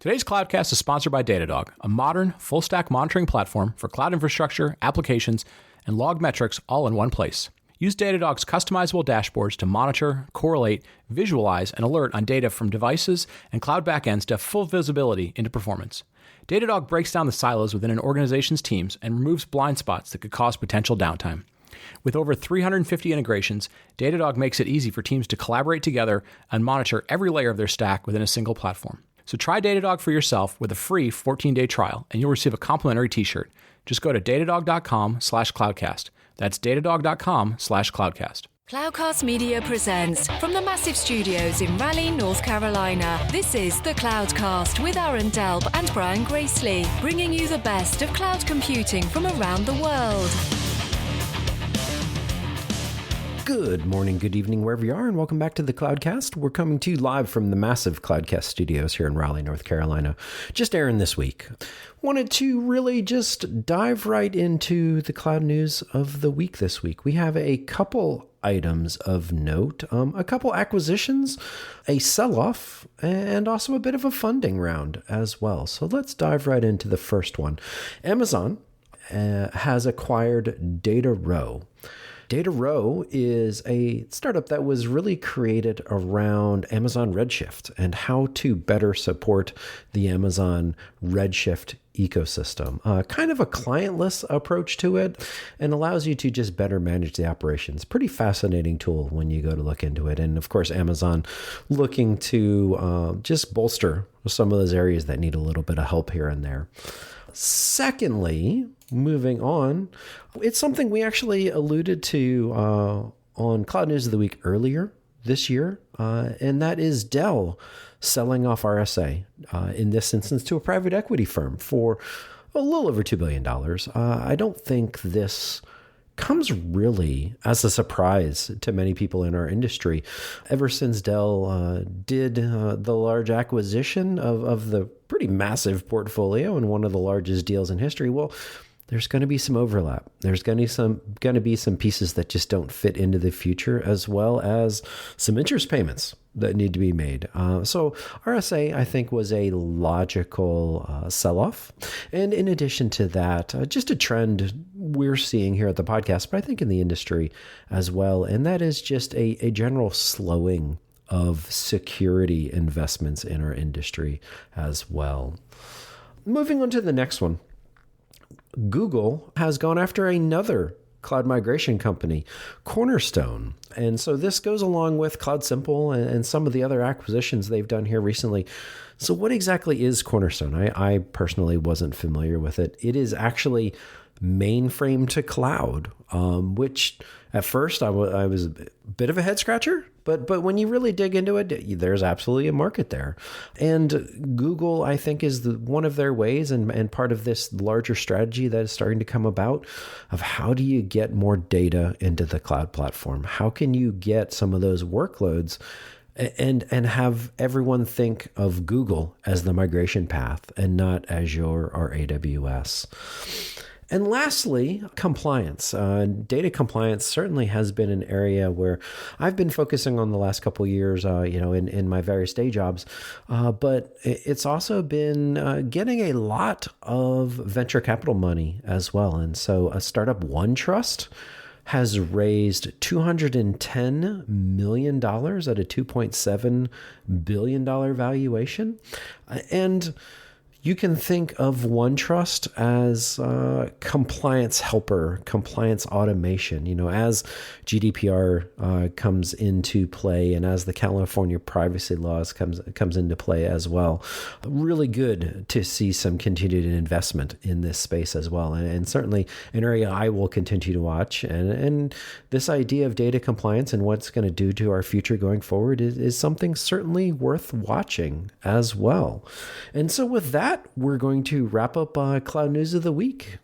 Today's Cloudcast is sponsored by Datadog, a modern, full-stack monitoring platform for cloud infrastructure, applications, and log metrics all in one place. Use Datadog's customizable dashboards to monitor, correlate, visualize, and alert on data from devices and cloud backends to have full visibility into performance. Datadog breaks down the silos within an organization's teams and removes blind spots that could cause potential downtime. With over 350 integrations, Datadog makes it easy for teams to collaborate together and monitor every layer of their stack within a single platform. So try Datadog for yourself with a free 14-day trial, and you'll receive a complimentary t-shirt. Just go to datadog.com/cloudcast. That's datadog.com/cloudcast. Cloudcast Media presents from the massive studios in Raleigh, North Carolina. This is the Cloudcast with Aaron Delp and Brian Gracely, bringing you the best of cloud computing from around the world. Good morning, good evening, wherever you are, and welcome back to the Cloudcast. We're coming to you live from the massive Cloudcast studios here in Raleigh, North Carolina. Just Aaron this week. Wanted to really just dive right into the cloud news of the week this week. We have a couple items of note, a couple acquisitions, a sell-off, and also a bit of a funding round as well. So let's dive right into the first one. Amazon has acquired DataRow. DataRow is a startup that was really created around Amazon Redshift and how to better support the Amazon Redshift ecosystem. Kind of a clientless approach to it and allows you to just better manage the operations. Pretty fascinating tool when you go to look into it. And of course, Amazon looking to just bolster some of those areas that need a little bit of help here and there. Secondly, moving on, it's something we actually alluded to on Cloud News of the Week earlier this year, and that is Dell selling off RSA, in this instance to a private equity firm for a little over $2 billion. I don't think this comes really as a surprise to many people in our industry. Ever since Dell did the large acquisition of the pretty massive portfolio and one of the largest deals in history, well, there's going to be some overlap. There's going to be some pieces that just don't fit into the future, as well as some interest payments that need to be made. So RSA, I think, was a logical sell-off. And in addition to that, just a trend we're seeing here at the podcast, but I think in the industry as well, and that is just a general slowing of security investments in our industry as well. Moving on to the next one. Google has gone after another cloud migration company, Cornerstone. And so this goes along with Cloud Simple and some of the other acquisitions they've done here recently. So what exactly is Cornerstone? I personally wasn't familiar with it. It is actually mainframe to cloud, which at first I was a bit of a head scratcher, but when you really dig into it, there's absolutely a market there. And Google, I think, is one of their ways and part of this larger strategy that is starting to come about of how do you get more data into the cloud platform? How can you get some of those workloads and have everyone think of Google as the migration path and not Azure or AWS? And lastly, compliance. Data compliance certainly has been an area where I've been focusing on the last couple of years, in my various day jobs. But it's also been getting a lot of venture capital money as well. And so a startup, OneTrust, has raised $210 million at a $2.7 billion valuation. And you can think of OneTrust as compliance helper, compliance automation. As GDPR comes into play and as the California privacy laws comes into play as well. Really good to see some continued investment in this space as well. And certainly an area I will continue to watch. And this idea of data compliance and what's going to do to our future going forward is something certainly worth watching as well. And so with that, we're going to wrap up Cloud News of the Week.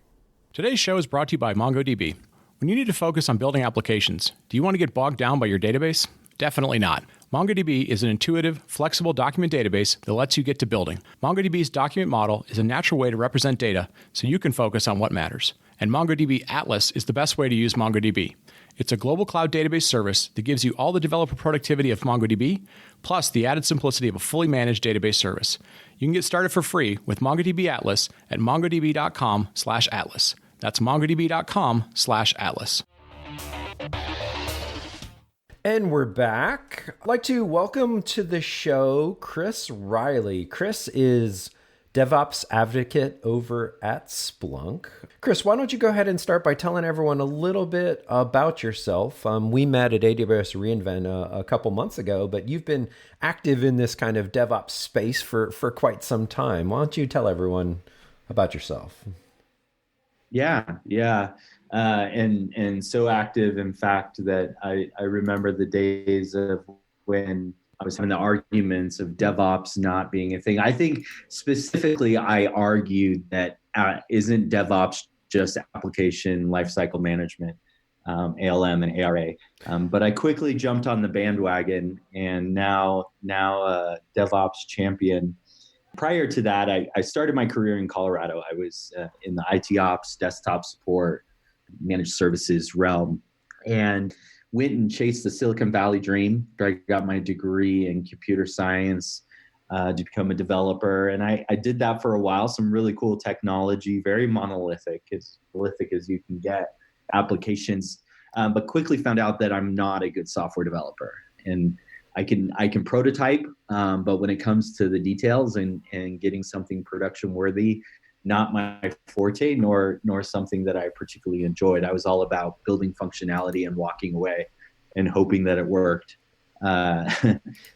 Today's show is brought to you by MongoDB. When you need to focus on building applications, do you want to get bogged down by your database? Definitely not. MongoDB is an intuitive, flexible document database that lets you get to building. MongoDB's document model is a natural way to represent data so you can focus on what matters. And MongoDB Atlas is the best way to use MongoDB. It's a global cloud database service that gives you all the developer productivity of MongoDB, plus the added simplicity of a fully managed database service. You can get started for free with MongoDB Atlas at mongodb.com/atlas. That's mongodb.com/atlas. And we're back. I'd like to welcome to the show Chris Riley. Chris is DevOps Advocate over at Splunk. Chris, why don't you go ahead and start by telling everyone a little bit about yourself? We met at AWS reInvent a couple months ago, but you've been active in this kind of DevOps space for quite some time. Why don't you tell everyone about yourself? Yeah. And so active, in fact, that I remember the days of when I was having the arguments of DevOps not being a thing. I think specifically I argued that isn't DevOps just application lifecycle management, ALM and ARA. But I quickly jumped on the bandwagon and now a DevOps champion. Prior to that, I started my career in Colorado. I was in the IT ops, desktop support, managed services realm, and went and chased the Silicon Valley dream. I got my degree in computer science to become a developer. And I did that for a while, some really cool technology, very monolithic, as prolific as you can get, applications, but quickly found out that I'm not a good software developer. And I can prototype, but when it comes to the details and getting something production worthy, not my forte, nor something that I particularly enjoyed. I was all about building functionality and walking away and hoping that it worked.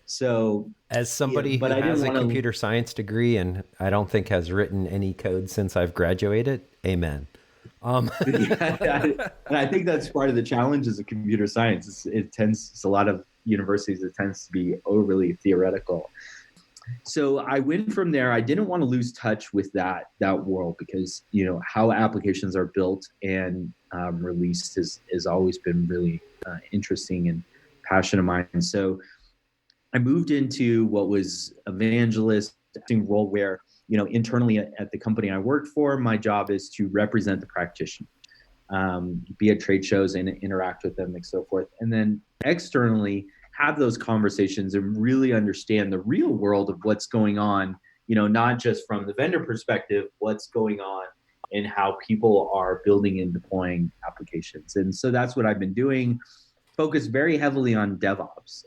So as somebody who has a computer science degree and I don't think has written any code since I've graduated, amen. And I think that's part of the challenge as a computer science. It's a lot of universities, it tends to be overly theoretical. So I went from there. I didn't want to lose touch with that world because, how applications are built and released has always been really interesting and passion of mine. And so I moved into what was evangelist role where, internally at the company I worked for, my job is to represent the practitioner, be at trade shows and interact with them and so forth. And then externally, have those conversations and really understand the real world of what's going on, not just from the vendor perspective, what's going on and how people are building and deploying applications. And so that's what I've been doing, focused very heavily on DevOps,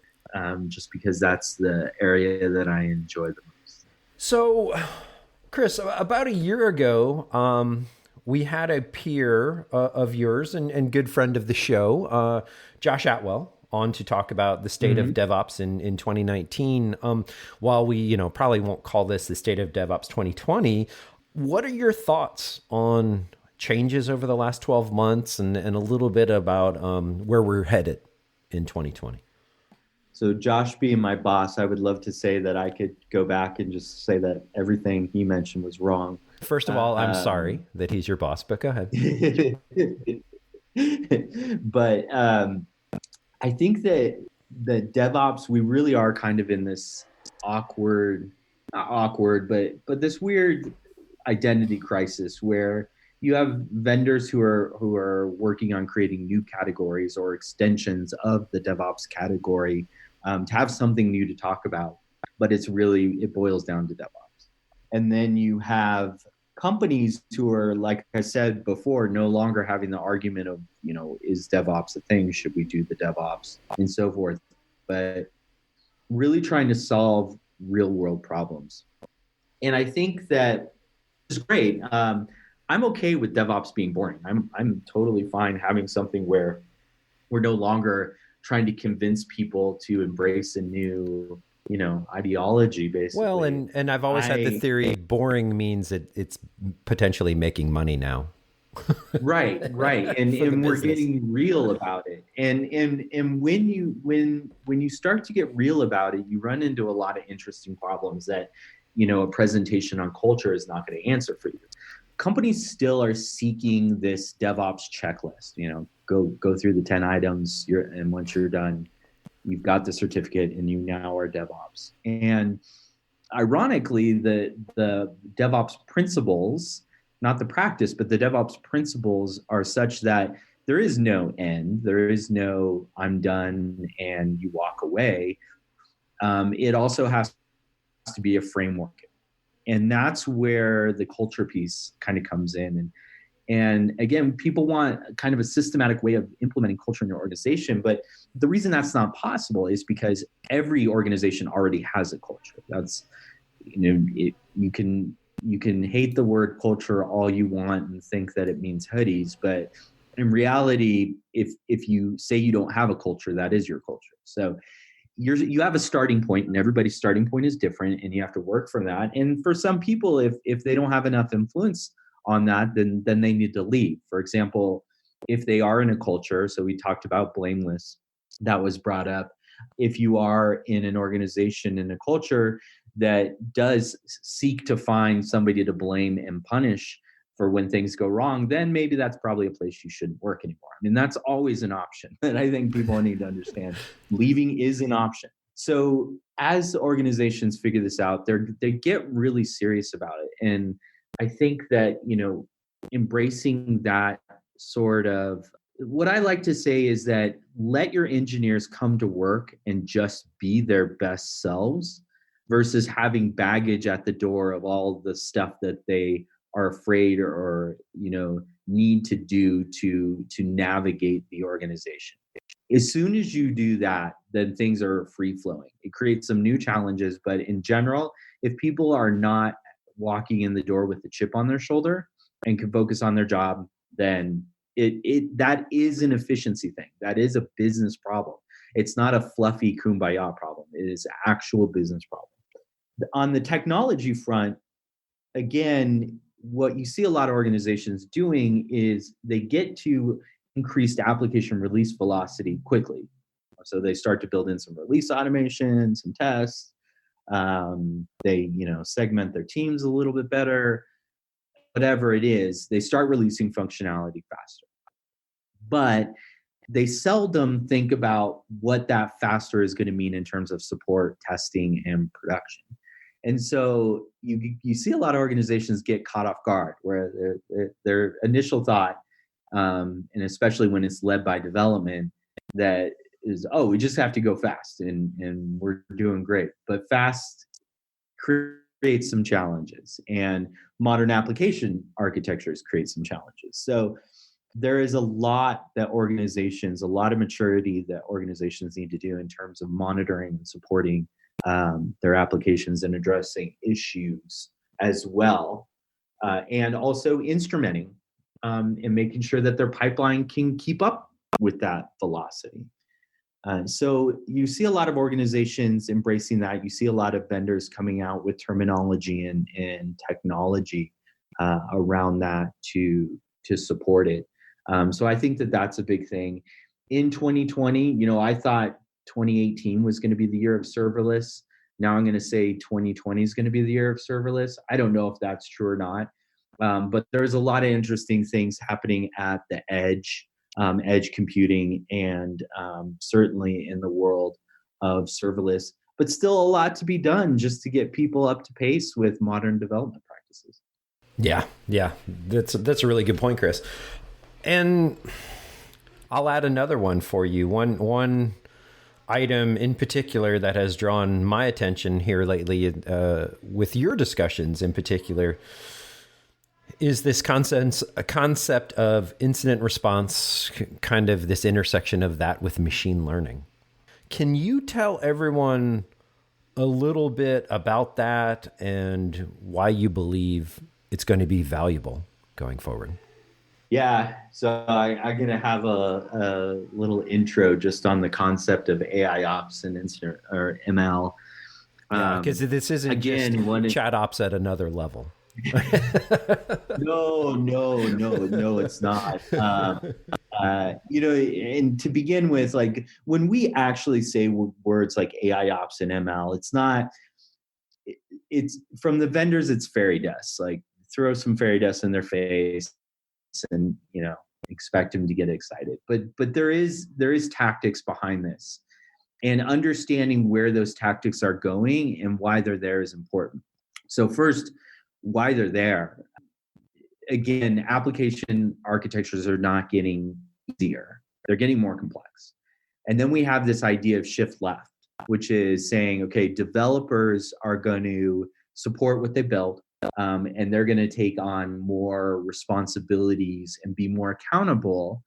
just because that's the area that I enjoy the most. So, Chris, about a year ago, we had a peer of yours and good friend of the show, Josh Atwell, on to talk about the state of DevOps in 2019. While we, probably won't call this the state of DevOps 2020, what are your thoughts on changes over the last 12 months and a little bit about where we're headed in 2020? So Josh being my boss, I would love to say that I could go back and just say that everything he mentioned was wrong. First of all, I'm sorry that he's your boss, but go ahead. But I think that the DevOps, we really are kind of in this not awkward, but this weird identity crisis where you have vendors who are working on creating new categories or extensions of the DevOps category to have something new to talk about, but it boils down to DevOps. And then you have companies who are, like I said before, no longer having the argument of, is DevOps a thing? Should we do the DevOps and so forth? But really trying to solve real world problems. And I think that is great. I'm okay with DevOps being boring. I'm totally fine having something where we're no longer trying to convince people to embrace a new ideology, basically. Well, and I've always had the theory boring means it's potentially making money now. Right. And we're getting real about it. And when you start to get real about it, you run into a lot of interesting problems that, a presentation on culture is not going to answer for you. Companies still are seeking this DevOps checklist, go through the 10 items and once you're done, you've got the certificate and you now are DevOps. And ironically, the DevOps principles, not the practice, but the DevOps principles are such that there is no end. There is no I'm done and you walk away. It also has to be a framework. And that's where the culture piece kind of comes in. And again, people want kind of a systematic way of implementing culture in your organization. But the reason that's not possible is because every organization already has a culture. That's, you can hate the word culture all you want and think that it means hoodies, but in reality, if you say you don't have a culture, that is your culture. So you have a starting point, and everybody's starting point is different, and you have to work from that. And for some people, if they don't have enough influence on that, then they need to leave. For example, if they are in a culture, so we talked about blameless, that was brought up. If you are in an organization, in a culture that does seek to find somebody to blame and punish for when things go wrong, then maybe that's probably a place you shouldn't work anymore. I mean, that's always an option. And I think people need to understand leaving is an option. So as organizations figure this out, they get really serious about it. And I think that, embracing that sort of, what I like to say is that let your engineers come to work and just be their best selves versus having baggage at the door of all the stuff that they are afraid or need to do to navigate the organization. As soon as you do that, then things are free flowing. It creates some new challenges, but in general, if people are not walking in the door with the chip on their shoulder and can focus on their job, then that is an efficiency thing. That is a business problem. It's not a fluffy kumbaya problem. It is an actual business problem. On the technology front, again, what you see a lot of organizations doing is they get to increased application release velocity quickly. So they start to build in some release automation, some tests. They, segment their teams a little bit better. Whatever it is, they start releasing functionality faster. But they seldom think about what that faster is going to mean in terms of support, testing, and production. And so you see a lot of organizations get caught off guard where their initial thought, and especially when it's led by development, that is, we just have to go fast and we're doing great. But fast creates some challenges, and modern application architectures create some challenges. So there is a lot of maturity that organizations need to do in terms of monitoring and supporting their applications and addressing issues as well. And also instrumenting and making sure that their pipeline can keep up with that velocity. So you see a lot of organizations embracing that. You see a lot of vendors coming out with terminology and technology around that to support it. So I think that that's a big thing. In 2020, I thought 2018 was going to be the year of serverless. Now I'm going to say 2020 is going to be the year of serverless. I don't know if that's true or not. But there's a lot of interesting things happening at the edge computing, and certainly in the world of serverless, but still a lot to be done just to get people up to pace with modern development practices. Yeah. That's a really good point, Chris. And I'll add another one for you. One item in particular that has drawn my attention here lately, with your discussions in particular, is this concept of incident response, kind of this intersection of that with machine learning. Can you tell everyone a little bit about that and why you believe it's going to be valuable going forward? Yeah, so I'm going to have a little intro just on the concept of AI ops and incident or ML. Because this isn't again, just chat ops at another level. No, it's not. And to begin with, like when we actually say words like AI ops and ML, it's from the vendors, it's fairy dust. Like throw some fairy dust in their face and, expect them to get excited. But there is tactics behind this, and understanding where those tactics are going and why they're there is important. So first, why they're there. Again, application architectures are not getting easier. They're getting more complex. And then we have this idea of shift left, which is saying, okay, developers are going to support what they build, and they're going to take on more responsibilities and be more accountable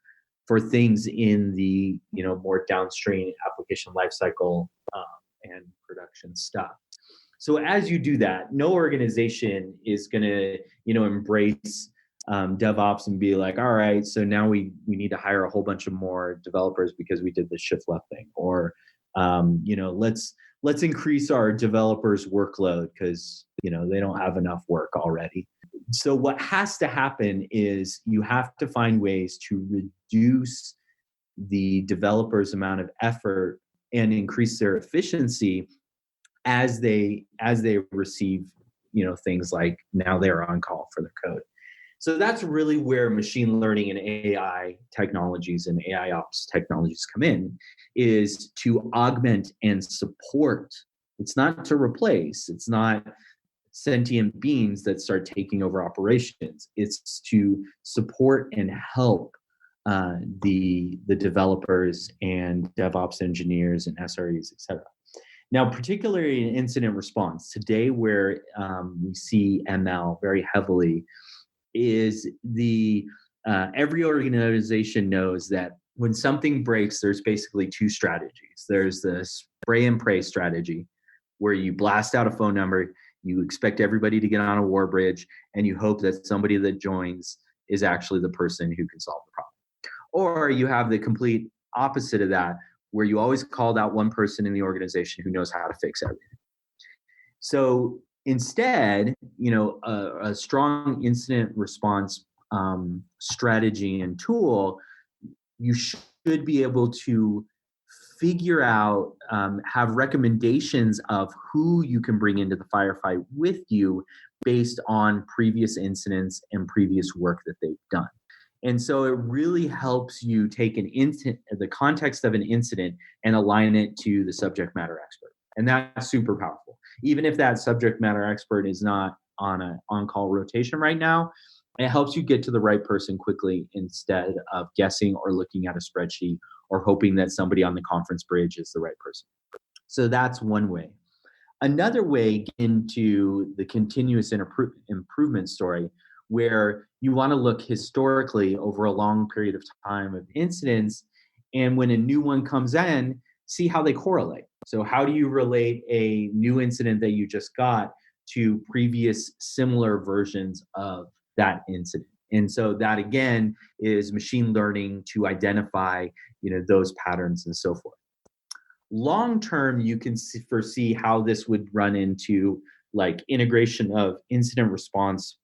for things in the more downstream application lifecycle and production stuff. So as you do that, no organization is going to embrace DevOps and be like, all right, so now we need to hire a whole bunch of more developers because we did the shift left thing, or let's increase our developers' workload because they don't have enough work already. So what has to happen is you have to find ways to reduce the developers' amount of effort and increase their efficiency as they receive things like now they're on call for their code. So that's really where machine learning and AI technologies and AI ops technologies come in, is to augment and support. It's not to replace. It's not sentient beings that start taking over operations. It's to support and help the developers and DevOps engineers and SREs, et cetera. Now, particularly in incident response, today where we see ML very heavily, is every organization knows that when something breaks, there's basically two strategies. There's the spray and pray strategy, where you blast out a phone number, you expect everybody to get on a war bridge, and you hope that somebody that joins is actually the person who can solve the problem. Or you have the complete opposite of that, where you always called out one person in the organization who knows how to fix everything. So instead, a strong incident response strategy and tool, you should be able to figure out, have recommendations of who you can bring into the firefight with you based on previous incidents and previous work that they've done. And so it really helps you take the context of an incident and align it to the subject matter expert. And that's super powerful. Even if that subject matter expert is not on an on-call rotation right now, it helps you get to the right person quickly instead of guessing or looking at a spreadsheet or hoping that somebody on the conference bridge is the right person. So that's one way. Another way into the continuous improvement story, where you want to look historically over a long period of time of incidents, and when a new one comes in, see how they correlate. So how do you relate a new incident that you just got to previous similar versions of that incident? And so that again is machine learning to identify those patterns and so forth. Long term, you can foresee how this would run into like integration of incident response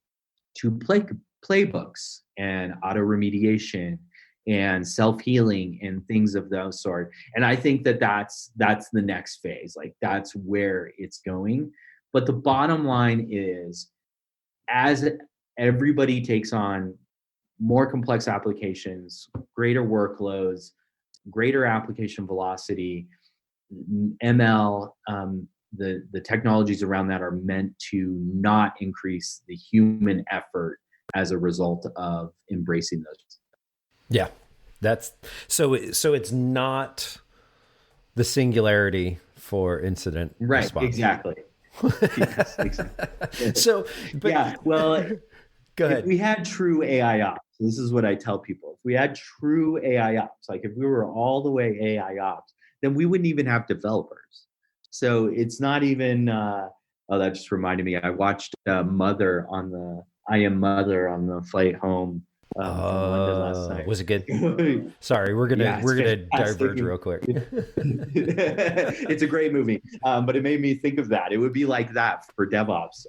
to playbooks and auto remediation and self-healing and things of that sort. And I think that that's the next phase. Like that's where it's going. But the bottom line is, as everybody takes on more complex applications, greater workloads, greater application velocity, ML, the technologies around that are meant to not increase the human effort as a result of embracing those. Yeah, that's so it's not the singularity for incident response. Exactly. Yes, exactly. So, but, yeah, well, go ahead. If we had true AI ops, this is what I tell people. If we had true AI ops, like if we were all the way AI ops, then we wouldn't even have developers. So it's not even, that just reminded me, I watched Mother on the flight home from London last night. Was it good? Sorry, we're gonna diverge real quick. It's a great movie, but it made me think of that. It would be like that for DevOps.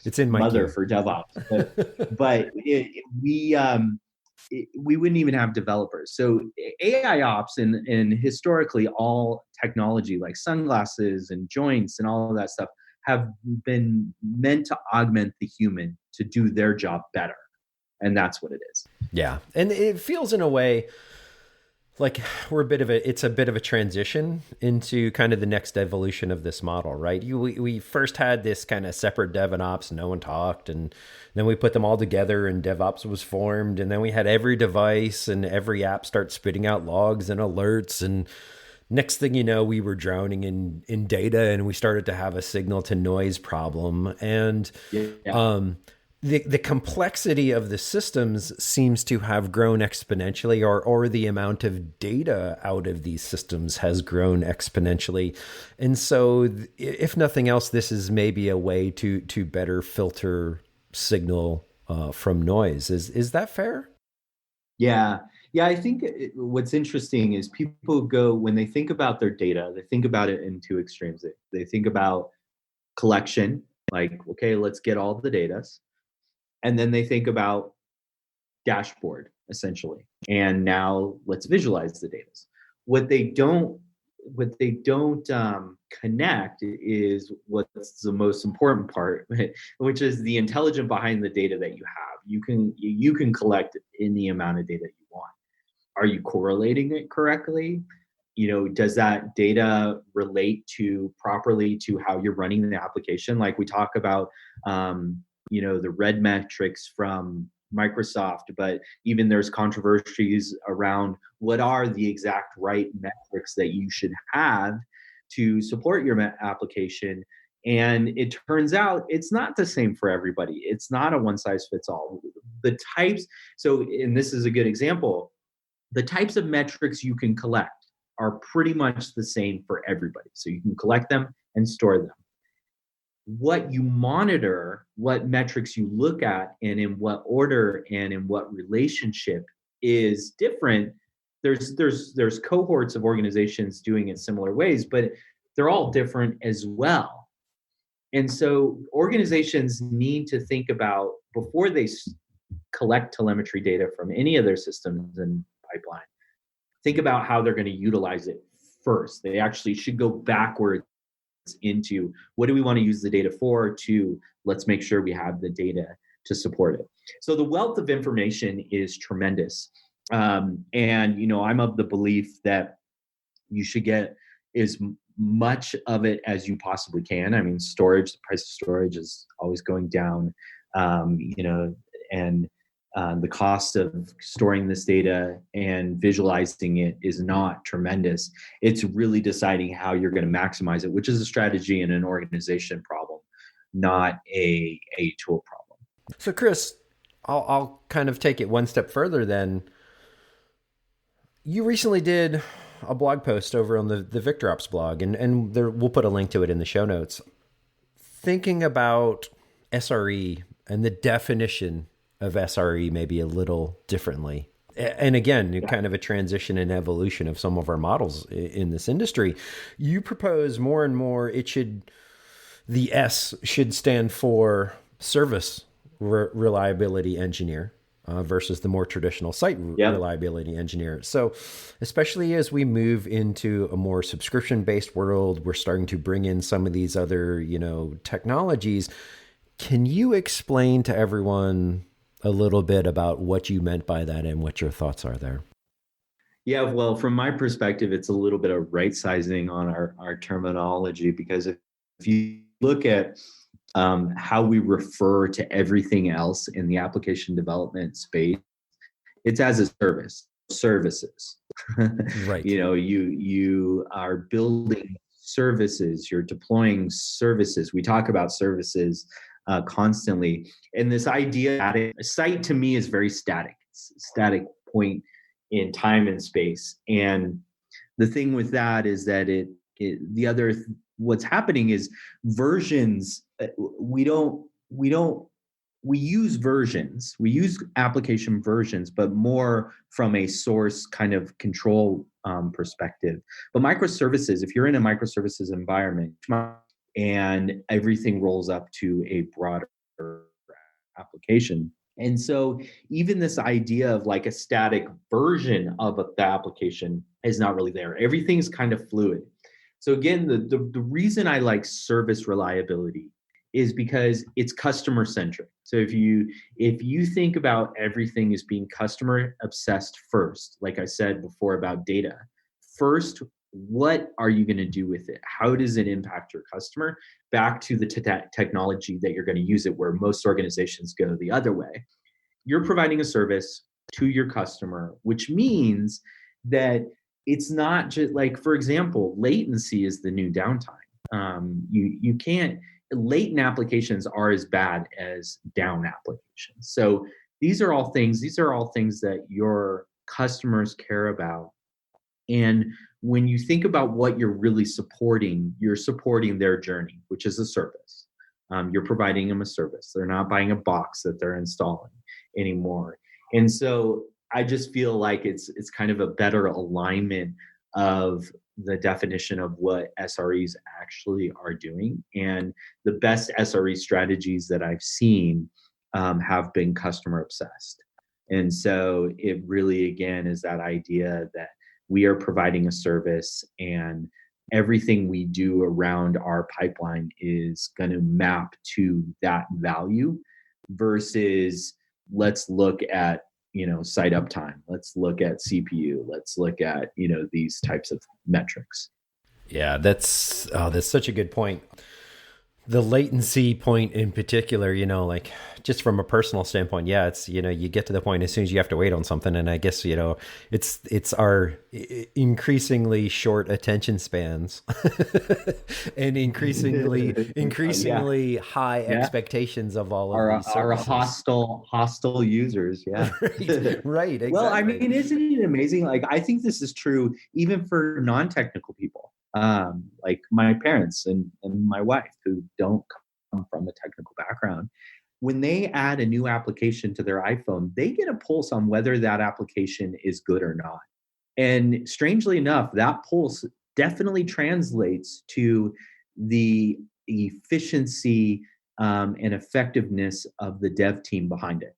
It's in my Mother queue. for DevOps, but we wouldn't even have developers. So AI ops and historically all technology like sunglasses and joints and all of that stuff have been meant to augment the human to do their job better. And that's what it is. Yeah. And it feels in a way like it's a bit of a transition into kind of the next evolution of this model, right? We first had this kind of separate dev and ops, no one talked, and then we put them all together and DevOps was formed, and then we had every device and every app start spitting out logs and alerts, and next thing you know, we were drowning in data, and we started to have a signal to noise problem. And Yeah. the complexity of the systems seems to have grown exponentially, or the amount of data out of these systems has grown exponentially. And so if nothing else, this is maybe a way to better filter signal from noise. Is that fair? Yeah. Yeah. I think what's interesting is people go, when they think about their data, they think about it in two extremes. They think about collection, like, okay, let's get all the data. And then they think about dashboard, essentially. And now let's visualize the data. What they don't connect is what's the most important part, which is the intelligence behind the data that you have. You can collect any amount of data you want. Are you correlating it correctly? Does that data relate to properly to how you're running the application? Like we talk about, the red metrics from Microsoft, but even there's controversies around what are the exact right metrics that you should have to support your application. And it turns out it's not the same for everybody. It's not a one size fits all. The types, and this is a good example, the types of metrics you can collect are pretty much the same for everybody. So you can collect them and store them. What you monitor, what metrics you look at, and in what order and in what relationship is different. There's cohorts of organizations doing it similar ways, but they're all different as well. And so organizations need to think about, before they collect telemetry data from any of their systems and pipeline, think about how they're going to utilize it first. They actually should go backwards into what do we want to use the data for, to let's make sure we have the data to support it. So the wealth of information is tremendous. And, I'm of the belief that you should get as much of it as you possibly can. I mean, storage, the price of storage is always going down, and the cost of storing this data and visualizing it is not tremendous. It's really deciding how you're going to maximize it, which is a strategy and an organization problem, not a tool problem. So, Chris, I'll kind of take it one step further then. You recently did a blog post over on the VictorOps blog, and there, we'll put a link to it in the show notes, thinking about SRE and the definition of SRE maybe a little differently. And again, kind of a transition and evolution of some of our models in this industry. You propose more and more the S should stand for service reliability engineer versus the more traditional site reliability engineer. So especially as we move into a more subscription-based world, we're starting to bring in some of these other, technologies. Can you explain to everyone a little bit about what you meant by that and what your thoughts are there? Yeah, well, from my perspective, it's a little bit of right sizing on our terminology, because if you look at how we refer to everything else in the application development space, it's as a services. Right. You are building services, you're deploying services. We talk about services constantly. And this idea that a site to me is very static. It's a static point in time and space. And the thing with that is that what's happening is versions. We use versions, we use application versions, but more from a source kind of control perspective. But microservices, if you're in a microservices environment and everything rolls up to a broader application. And so even this idea of like a static version of the application is not really there. Everything's kind of fluid. So again, the reason I like service reliability is because it's customer centric. So if you think about everything as being customer obsessed first, like I said before about data, first, what are you going to do with it? How does it impact your customer? Back to the technology that you're going to use it, where most organizations go the other way. You're providing a service to your customer, which means that it's not just like, for example, latency is the new downtime. You can't, latent applications are as bad as down applications. So these are all things that your customers care about. And when you think about what you're really supporting, you're supporting their journey, which is a service. You're providing them a service. They're not buying a box that they're installing anymore. And so I just feel like it's kind of a better alignment of the definition of what SREs actually are doing. And the best SRE strategies that I've seen have been customer obsessed. And so it really, again, is that idea that we are providing a service and everything we do around our pipeline is going to map to that value versus let's look at, site uptime. Let's look at CPU. Let's look at, these types of metrics. Yeah, that's such a good point. The latency point in particular, like just from a personal standpoint, yeah, it's, you get to the point as soon as you have to wait on something. And I guess, it's our increasingly short attention spans and increasingly high expectations of all of these services. Our hostile users. Yeah. Right. Exactly. Well, I mean, isn't it amazing? Like, I think this is true even for non-technical people. Like my parents and my wife who don't come from a technical background, when they add a new application to their iPhone, they get a pulse on whether that application is good or not. And strangely enough, that pulse definitely translates to the efficiency and effectiveness of the dev team behind it.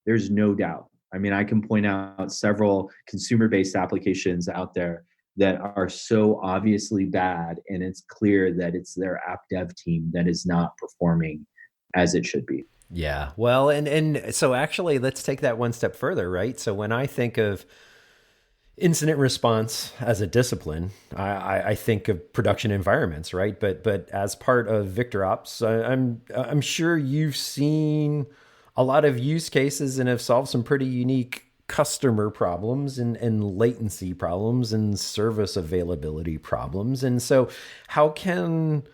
There's no doubt. I mean, I can point out several consumer-based applications out there that are so obviously bad, and it's clear that it's their app dev team that is not performing as it should be. Yeah. Well, and so actually, let's take that one step further, right? So when I think of incident response as a discipline, I think of production environments, right? But as part of VictorOps, I'm sure you've seen a lot of use cases and have solved some pretty unique customer problems and latency problems and service availability problems. And so how can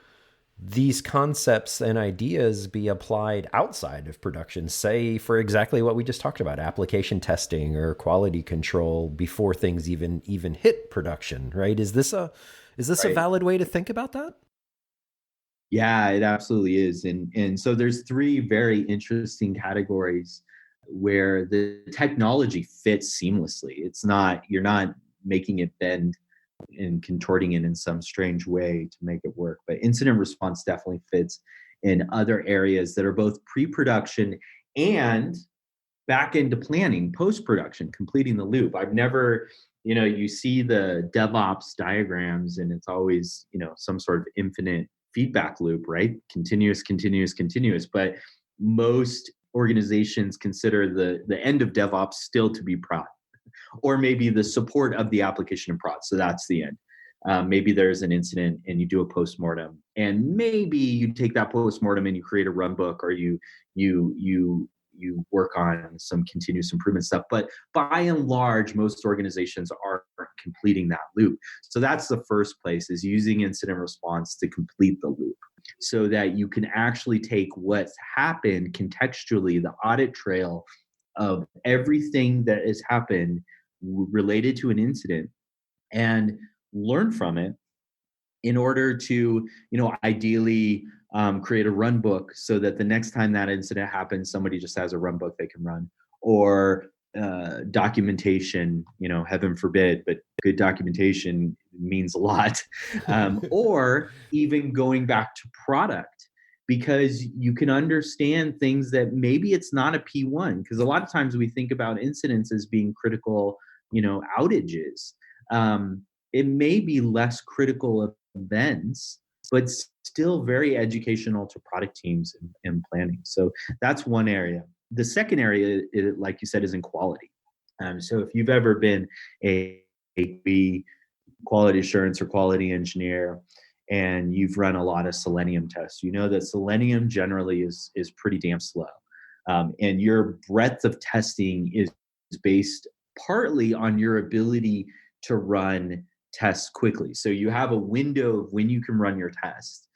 these concepts and ideas be applied outside of production, say for exactly what we just talked about, application testing or quality control before things even hit production, right? Is this a valid way to think about that? Yeah, it absolutely is. And so there's three very interesting categories where the technology fits seamlessly. You're not making it bend and contorting it in some strange way to make it work. But incident response definitely fits in other areas that are both pre-production and back into planning, post-production, completing the loop. I've never, you see the DevOps diagrams and it's always, some sort of infinite feedback loop, right? Continuous. But most organizations consider the end of DevOps still to be prod, or maybe the support of the application in prod. So that's the end. Maybe there's an incident and you do a postmortem, and maybe you take that postmortem and you create a run book, or you work on some continuous improvement stuff. But by and large, most organizations are completing that loop. So that's the first place, is using incident response to complete the loop, so that you can actually take what's happened contextually, the audit trail of everything that has happened related to an incident, and learn from it in order to, ideally create a run book so that the next time that incident happens, somebody just has a run book they can run, or documentation, heaven forbid, but good documentation means a lot. Or even going back to product, because you can understand things that maybe it's not a P1, because a lot of times we think about incidents as being critical, outages. It may be less critical events, but still very educational to product teams and planning. So that's one area. The second area, like you said, is in quality. So if you've ever been a quality assurance or quality engineer, and you've run a lot of Selenium tests, you know that Selenium generally is pretty damn slow. And your breadth of testing is based partly on your ability to run tests quickly. So you have a window of when you can run your test.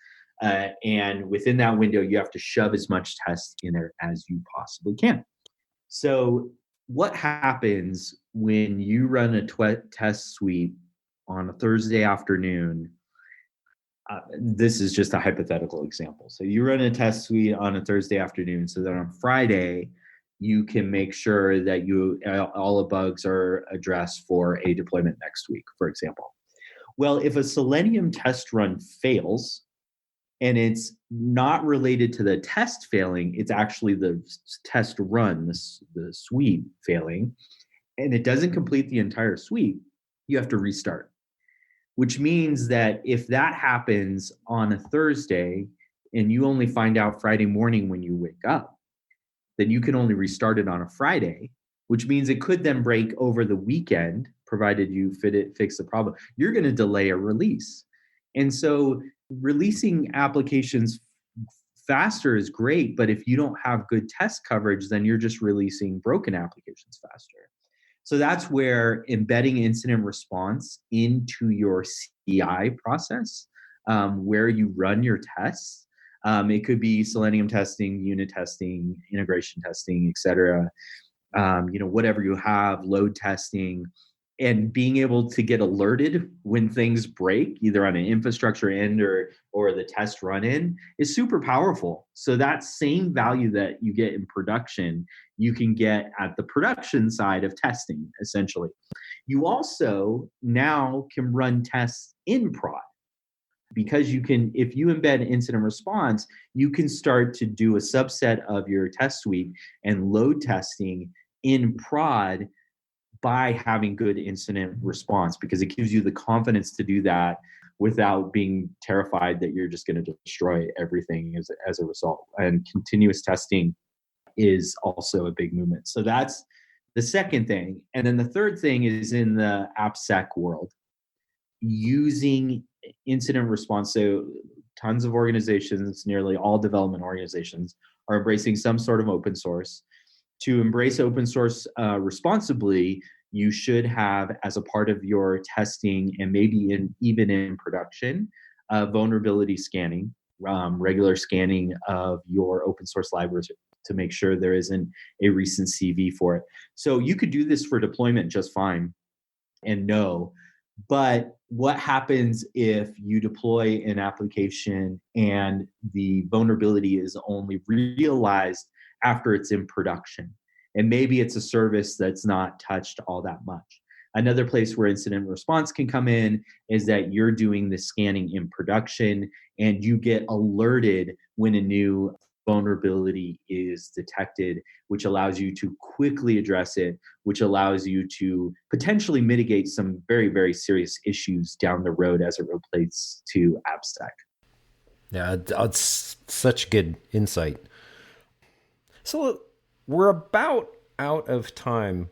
And within that window, you have to shove as much test in there as you possibly can. So what happens when you run a test suite on a Thursday afternoon? This is just a hypothetical example. So you run a test suite on a Thursday afternoon, so that on Friday, you can make sure that all the bugs are addressed for a deployment next week, for example. Well, if a Selenium test run fails, and it's not related to the test failing, it's actually the test run, the suite failing, and it doesn't complete the entire suite, you have to restart. Which means that if that happens on a Thursday and you only find out Friday morning when you wake up, then you can only restart it on a Friday, which means it could then break over the weekend, provided you fix the problem. You're going to delay a release. And so releasing applications faster is great, but if you don't have good test coverage, then you're just releasing broken applications faster. So that's where embedding incident response into your CI process, where you run your tests. It could be Selenium testing, unit testing, integration testing, et cetera. Whatever you have, load testing, and being able to get alerted when things break, either on an infrastructure end or the test run in, is super powerful. So that same value that you get in production, you can get at the production side of testing, essentially. You also now can run tests in prod, because you can, if you embed incident response, you can start to do a subset of your test suite and load testing in prod by having good incident response, because it gives you the confidence to do that without being terrified that you're just going to destroy everything as a result. And continuous testing is also a big movement. So that's the second thing. And then the third thing is in the AppSec world, using incident response. So tons of organizations, nearly all development organizations, are embracing some sort of open source. To embrace open source responsibly, you should have, as a part of your testing and maybe even in production, vulnerability scanning, regular scanning of your open source libraries to make sure there isn't a recent CV for it. So you could do this for deployment just fine and no. But what happens if you deploy an application and the vulnerability is only realized after it's in production? And maybe it's a service that's not touched all that much. Another place where incident response can come in is that you're doing the scanning in production and you get alerted when a new vulnerability is detected, which allows you to quickly address it, which allows you to potentially mitigate some very, very serious issues down the road as it relates to AppSec. Yeah, it's such good insight. So we're about out of time.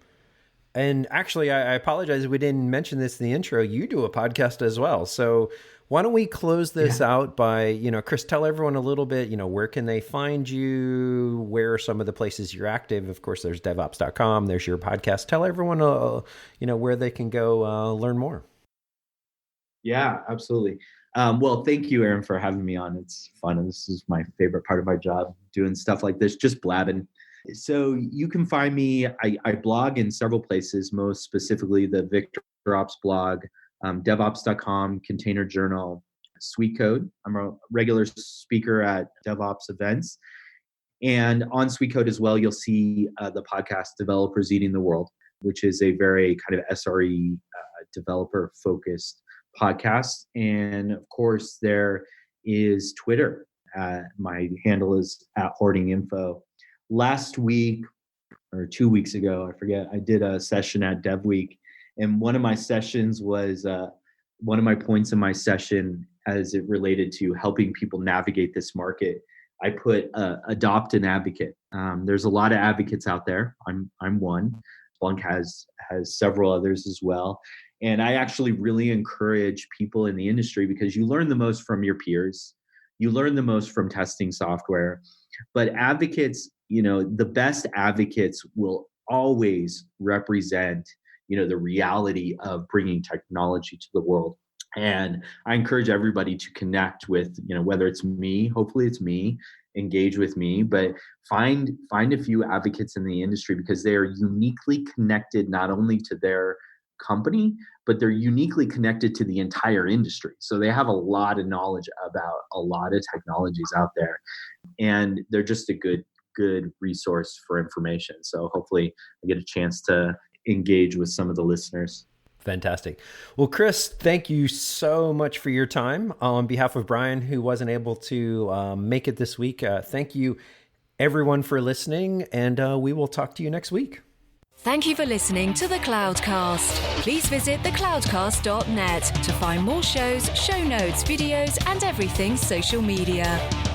And actually, I apologize, we didn't mention this in the intro. You do a podcast as well. So why don't we close this out by, Chris, tell everyone a little bit, where can they find you? Where are some of the places you're active? Of course, there's DevOps.com. There's your podcast. Tell everyone, where they can go learn more. Yeah, absolutely. Well, thank you, Aaron, for having me on. It's fun. And this is my favorite part of my job, doing stuff like this, just blabbing. So you can find me, I blog in several places, most specifically the VictorOps blog, DevOps.com, Container Journal, Sweet Code. I'm a regular speaker at DevOps events. And on Sweet Code as well, you'll see the podcast Developers Eating the World, which is a very kind of SRE developer-focused podcast. And of course, there is Twitter. My handle is @hoardinginfo. Last week or 2 weeks ago, I forget, I did a session at Dev Week. And one of my sessions was, one of my points in my session as it related to helping people navigate this market, I put adopt an advocate. There's a lot of advocates out there. I'm one. Splunk has several others as well. And I actually really encourage people in the industry, because you learn the most from your peers. You learn the most from testing software. But advocates, the best advocates will always represent the reality of bringing technology to the world. And I encourage everybody to connect with, whether it's me, hopefully it's me, engage with me, but find a few advocates in the industry, because they are uniquely connected not only to their company, but they're uniquely connected to the entire industry. So they have a lot of knowledge about a lot of technologies out there, and they're just a good resource for information. So hopefully I get a chance to engage with some of the listeners. Fantastic. Well, Chris, thank you so much for your time. On behalf of Brian, who wasn't able to make it this week, thank you everyone for listening, and we will talk to you next week. Thank you for listening to The Cloudcast. Please visit thecloudcast.net to find more shows, show notes, videos, and everything social media.